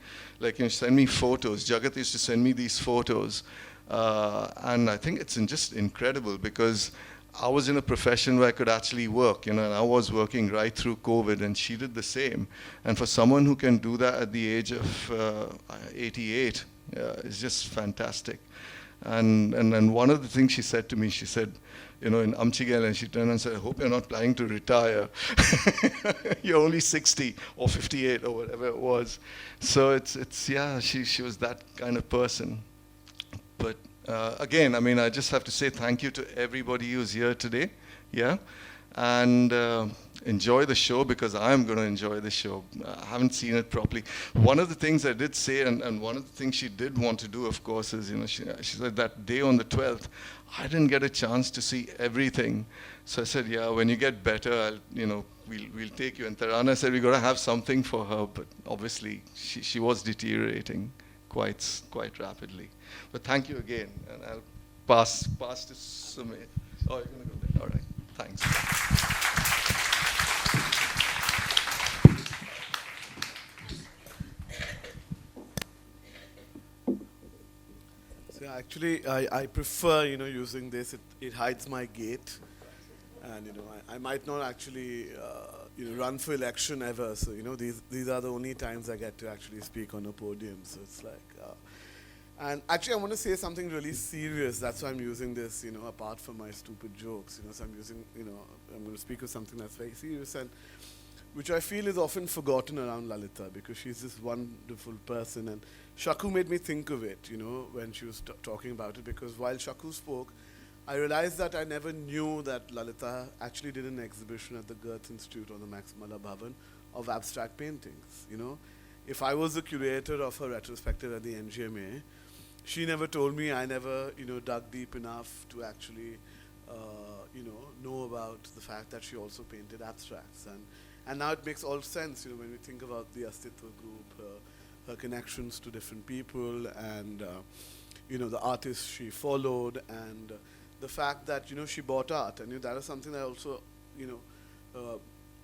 Speaker 7: send me photos. Jagat used to send me these photos. And I think it's just incredible, because I was in a profession where I could actually work, and I was working right through COVID, and she did the same. And for someone who can do that at the age of 88, it's just fantastic. And one of the things she said to me, she said, in Amchigel, and she turned and said, I hope you're not planning to retire. You're only 60 or 58 or whatever it was. So she was that kind of person. But again, I just have to say thank you to everybody who's here today, and enjoy the show, because I'm going to enjoy the show. I haven't seen it properly. One of the things I did say, and one of the things she did want to do, of course, is, she said that day on the 12th, I didn't get a chance to see everything. So I said, when you get better, we'll take you. And Tarana said, we're going to have something for her, but obviously she was deteriorating quite rapidly. But thank you again, and I'll pass to Sumit. Oh, you're going to go there. All right, thanks.
Speaker 8: So actually, I prefer using this. It hides my gait, and I might not actually run for election ever. So these are the only times I get to actually speak on a podium. So it's like. And actually, I want to say something really serious. That's why I'm using this, apart from my stupid jokes. So I'm using, I'm going to speak of something that's very serious, and which I feel is often forgotten around Lalitha, because she's this wonderful person. And Shaku made me think of it, when she was talking about it, because while Shaku spoke, I realized that I never knew that Lalitha actually did an exhibition at the Goethe Institute on the Maximala Bhavan of abstract paintings. If I was the curator of her retrospective at the NGMA, she never told me. I never, dug deep enough to actually, know about the fact that she also painted abstracts. And now it makes all sense, when we think about the Astitva group, her connections to different people, and, the artists she followed, and the fact that, she bought art. And that is something that also,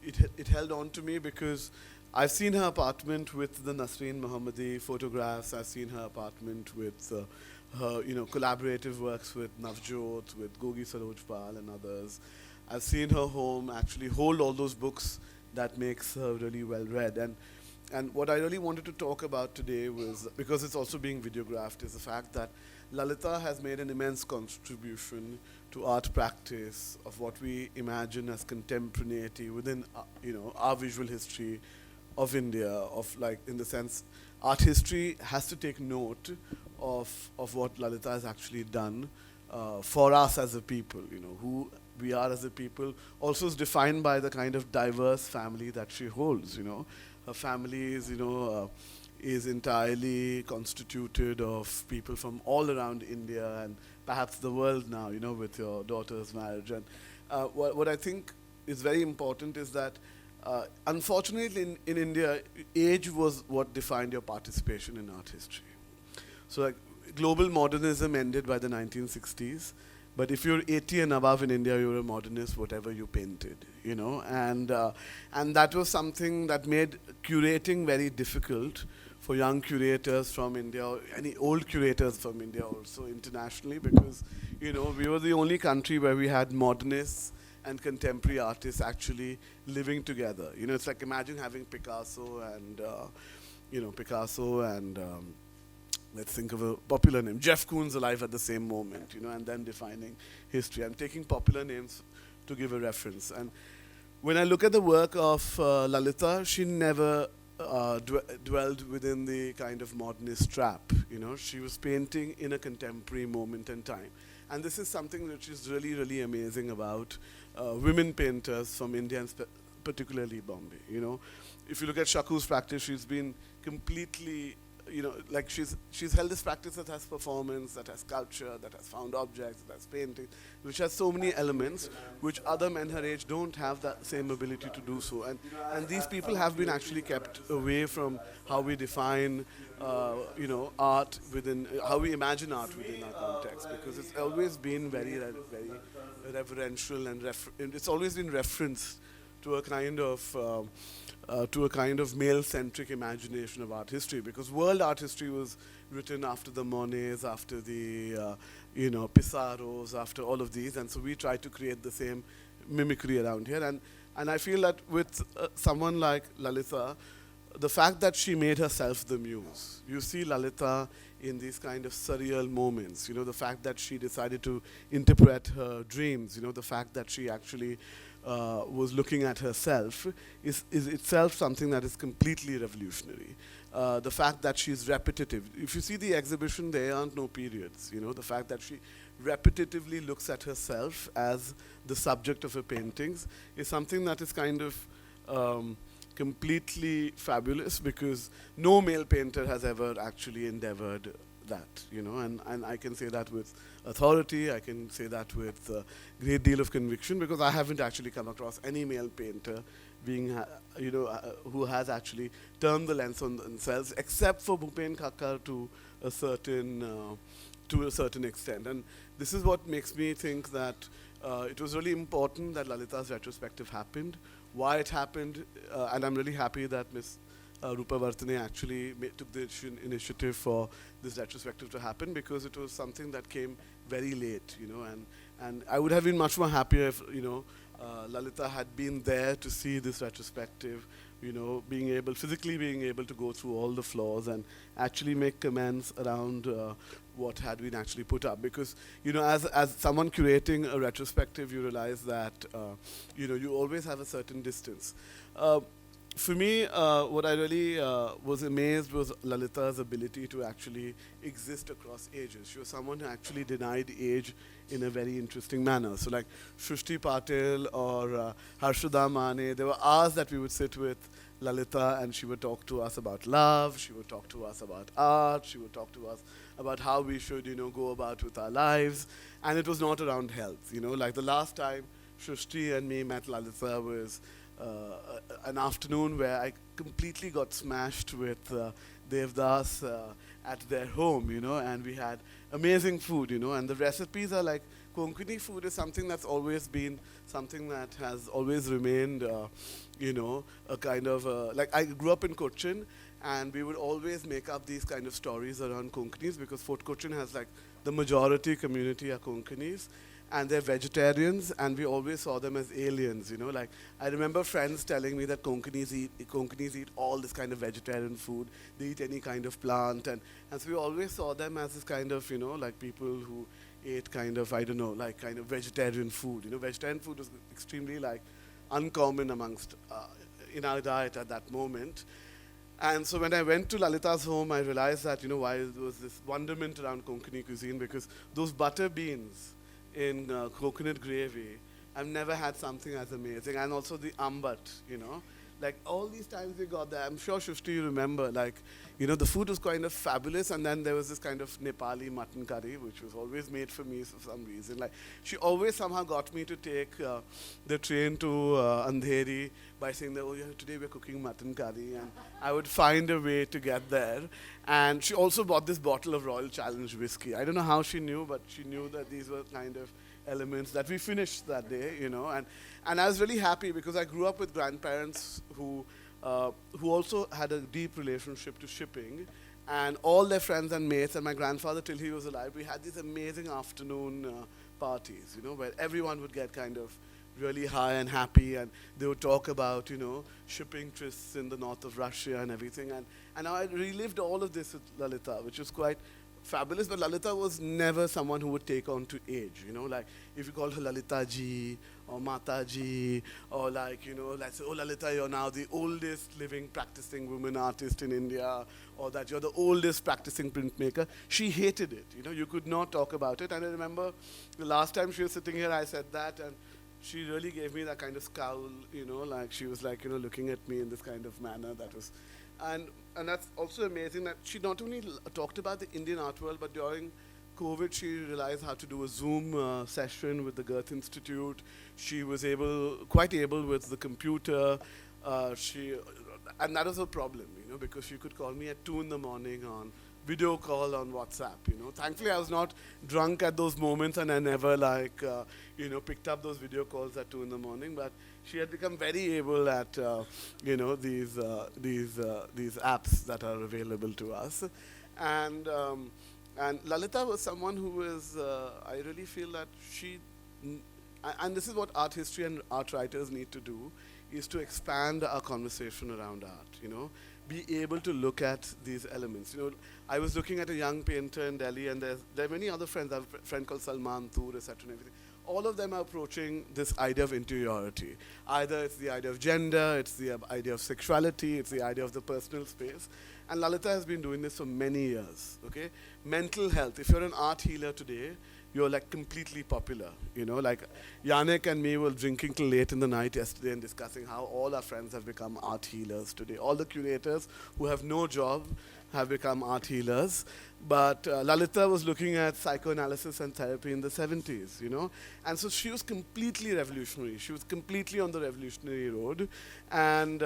Speaker 8: it held on to me, because I've seen her apartment with the Nasreen Mohammadi photographs. I've seen her apartment with her, collaborative works with Navjot, with Gogi Sarojpal and others. I've seen her home actually hold all those books that makes her really well read. And what I really wanted to talk about today was, because it's also being videographed, is the fact that Lalitha has made an immense contribution to art practice of what we imagine as contemporaneity within, our visual history of India, in the sense, art history has to take note of what Lalitha has actually done for us as a people, who we are as a people. Also is defined by the kind of diverse family that she holds, Her family is entirely constituted of people from all around India and perhaps the world now, with your daughter's marriage. And what I think is very important is that unfortunately, in India, age was what defined your participation in art history. So global modernism ended by the 1960s, but if you're 80 and above in India, you're a modernist, whatever you painted, and that was something that made curating very difficult for young curators from India, or any old curators from India also internationally, because, we were the only country where we had modernists and contemporary artists actually living together. It's like, imagine having Picasso and, let's think of a popular name, Jeff Koons alive at the same moment, and then defining history. I'm taking popular names to give a reference. And when I look at the work of Lalitha, she never dwelled within the kind of modernist trap. She was painting in a contemporary moment in time. And this is something which is really, really amazing about women painters from India, and particularly Bombay. If you look at Shaku's practice, she's been completely like she's held this practice that has performance, that has sculpture, that has found objects, that has painting, which has so many elements which other men her age don't have that same ability to do so. And these people have been actually kept away from how we define art within, how we imagine art within our context, because it's always been very reverential and it's always been referenced to a kind of male-centric imagination of art history, because world art history was written after the Monets, after the Pissarros, after all of these, and so we try to create the same mimicry around here. And I feel that with someone like Lalitha, the fact that she made herself the muse, you see Lalitha in these kind of surreal moments, the fact that she decided to interpret her dreams, the fact that she actually was looking at herself is itself something that is completely revolutionary. The fact that she's repetitive. If you see the exhibition, there aren't no periods. The fact that she repetitively looks at herself as the subject of her paintings is something that is kind of completely fabulous, because no male painter has ever actually endeavored that, and I can say that with authority, I can say that with a great deal of conviction, because I haven't actually come across any male painter being, who has actually turned the lens on themselves, except for Bhupen Khakkar to a certain extent. And this is what makes me think that it was really important that Lalitha's retrospective happened. Why it happened, and I'm really happy that Ms. Rupa Vartane actually took the initiative for this retrospective to happen, because it was something that came very late, and I would have been much more happier if, Lalitha had been there to see this retrospective, physically being able to go through all the floors and actually make comments around what had been actually put up. Because, as someone curating a retrospective, you realize that, you always have a certain distance. For me, what I really was amazed was Lalitha's ability to actually exist across ages. She was someone who actually denied age in a very interesting manner. So like Shrishti Patil or Harshada Mane, there were hours that we would sit with Lalitha and she would talk to us about love, she would talk to us about art, she would talk to us about how we should, go about with our lives. And it was not around health. Like the last time Shrishti and me met Lalitha was an afternoon where I completely got smashed with Devdas at their home, and we had amazing food, and the recipes are like, Konkani food is something that's always been something that has always remained, a kind of, like I grew up in Cochin, and we would always make up these kind of stories around Konkanis, because Fort Cochin has like the majority community are Konkanis, and they're vegetarians, and we always saw them as aliens, like I remember friends telling me that Konkanis eat all this kind of vegetarian food, they eat any kind of plant, and so we always saw them as this kind of, like people who ate kind of, I don't know, like kind of vegetarian food. Vegetarian food was extremely like uncommon amongst, in our diet at that moment. And so when I went to Lalitha's home, I realized that, why there was this wonderment around Konkani cuisine, because those butter beans in coconut gravy, I've never had something as amazing. And also the ambat, like all these times we got there, I'm sure Shrishti you remember, like, the food was kind of fabulous, and then there was this kind of Nepali mutton curry, which was always made for me for some reason. Like, she always somehow got me to take the train to Andheri by saying that, oh yeah, today we're cooking mutton curry, and I would find a way to get there. And she also bought this bottle of Royal Challenge whiskey. I don't know how she knew, but she knew that these were kind of elements that we finished that day, and I was really happy because I grew up with grandparents who also had a deep relationship to shipping, and all their friends and mates, and my grandfather till he was alive, we had these amazing afternoon parties, where everyone would get kind of really high and happy, and they would talk about, shipping trysts in the north of Russia and everything, and I relived all of this with Lalitha, which was quite fabulous. But Lalitha was never someone who would take on to age, like if you call her Lalita ji or Mata ji, or like, let's say, oh Lalita, you're now the oldest living practicing woman artist in India, or that you're the oldest practicing printmaker. She hated it, you could not talk about it. And I remember the last time she was sitting here, I said that, and she really gave me that kind of scowl, like she was like, looking at me in this kind of manner that was And that's also amazing that she not only talked about the Indian art world, but during COVID, she realized how to do a Zoom session with the Goethe Institute. She was quite able with the computer. And that was a problem, because she could call me at 2 in the morning on video call on WhatsApp, Thankfully, I was not drunk at those moments, and I never picked up those video calls at 2 in the morning. But she had become very able at, these apps that are available to us, and Lalitha was someone who is, I really feel that and this is what art history and art writers need to do, is to expand our conversation around art, be able to look at these elements. I was looking at a young painter in Delhi, and there are many other friends. I have a friend called Salman Toor, etc. and everything. All of them are approaching this idea of interiority. Either it's the idea of gender, it's the idea of sexuality, it's the idea of the personal space. And Lalitha has been doing this for many years, okay? Mental health. If you're an art healer today, you're like completely popular, like Yannick and me were drinking till late in the night yesterday and discussing how all our friends have become art healers today. All the curators who have no job have become art healers. But Lalitha was looking at psychoanalysis and therapy in the 70s, And so she was completely revolutionary. She was completely on the revolutionary road. And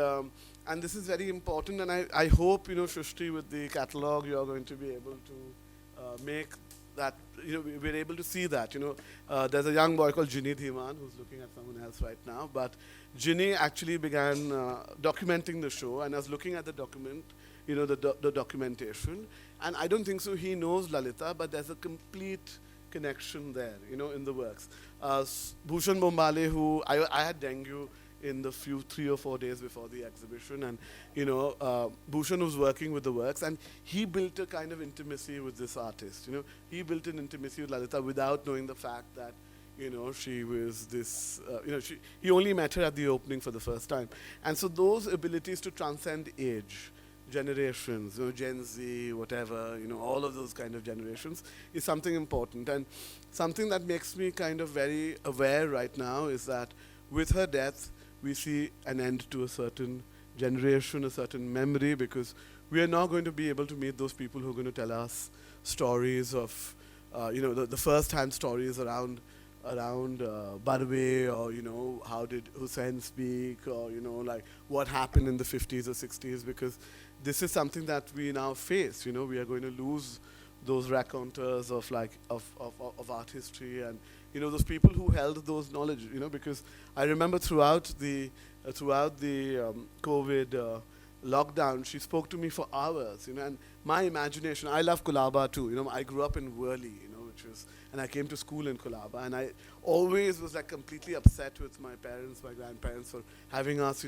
Speaker 8: this is very important. And I hope, Shushti, with the catalog, you're going to be able to make that, we're able to see that, there's a young boy called Ginny Dhiman who's looking at someone else right now, but Ginny actually began documenting the show, and I was looking at the document, the documentation, and I don't think so he knows Lalitha, but there's a complete connection there, in the works. Bhushan Bombale, who I had dengue in the 3 or 4 days before the exhibition, and Bhushan was working with the works, and he built a kind of intimacy with this artist. He built an intimacy with Lalitha without knowing the fact that she was this. He only met her at the opening for the first time, and so those abilities to transcend age, generations, Gen Z, whatever, all of those kind of generations is something important, and something that makes me kind of very aware right now is that with her death, we see an end to a certain generation, a certain memory, because we are now going to be able to meet those people who are going to tell us stories of, the first-hand stories around Barwe, or, how did Hussain speak, or, like what happened in the 50s or 60s, because this is something that we now face. We are going to lose those raconteurs of art history, and those people who held those knowledge, because I remember throughout the COVID lockdown, she spoke to me for hours, and my imagination, I love Colaba too, I grew up in Worli, and I came to school in Colaba, and I always was like completely upset with my parents, my grandparents, for having us,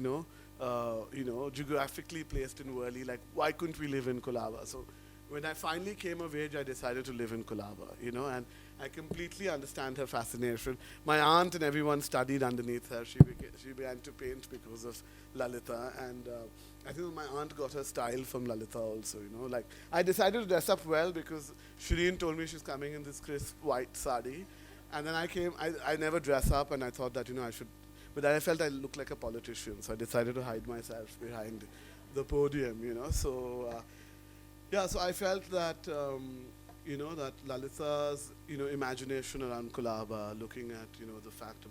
Speaker 8: geographically placed in Worli, like why couldn't we live in Colaba? So when I finally came of age, I decided to live in Colaba, and I completely understand her fascination. My aunt and everyone studied underneath her. She began to paint because of Lalitha, and I think my aunt got her style from Lalitha also, like I decided to dress up well because Shireen told me she's coming in this crisp white sari, and then I came, I never dress up, and I thought that, I should, but then I felt I looked like a politician, so I decided to hide myself behind the podium, so so I felt that, that Lalitha's, imagination around Colaba, looking at, the fact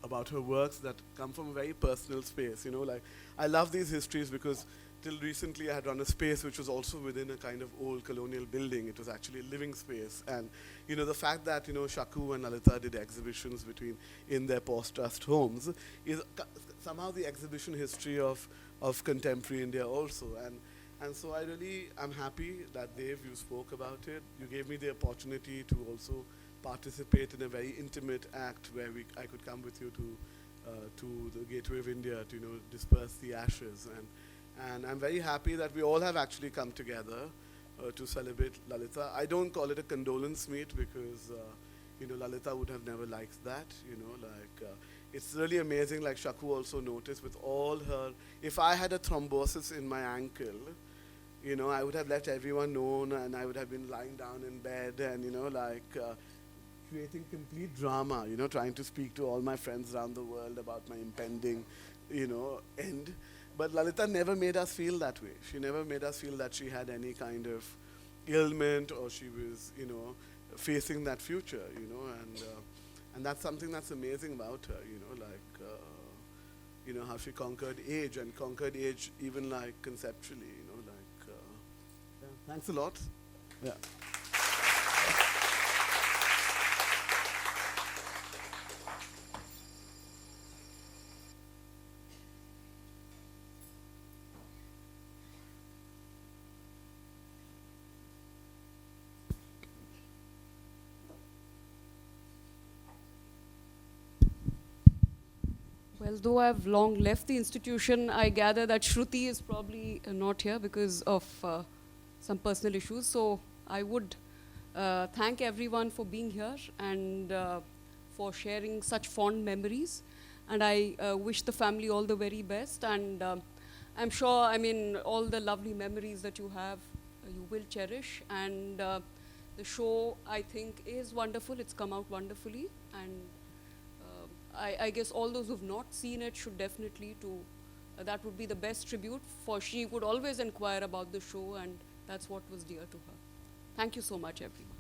Speaker 8: about her works that come from a very personal space, like I love these histories because till recently I had run a space which was also within a kind of old colonial building. It was actually a living space, and the fact that Shaku and Lalitha did exhibitions in their post-trust homes is somehow the exhibition history of contemporary India also, and so I really am happy that Dave, you spoke about it. You gave me the opportunity to also participate in a very intimate act where I could come with you to the Gateway of India to disperse the ashes, and I'm very happy that we all have actually come together to celebrate Lalitha. I don't call it a condolence meet because Lalitha would have never liked that. It's really amazing. Like Shaku also noticed with all her. If I had a thrombosis in my ankle, I would have let everyone know, and I would have been lying down in bed and creating complete drama, trying to speak to all my friends around the world about my impending, end. But Lalitha never made us feel that way. She never made us feel that she had any kind of ailment or she was, facing that future, and that's something that's amazing about her, how she conquered age and conquered age even like conceptually, yeah. Thanks a lot. Yeah.
Speaker 3: Well, though I've long left the institution, I gather that Shruti is probably not here because of some personal issues. So I would thank everyone for being here and for sharing such fond memories. And I wish the family all the very best. And I'm sure, all the lovely memories that you have, you will cherish. And the show, I think, is wonderful. It's come out wonderfully. And I guess all those who've not seen it should definitely that would be the best tribute, for she would always inquire about the show, and that's what was dear to her. Thank you so much, everyone.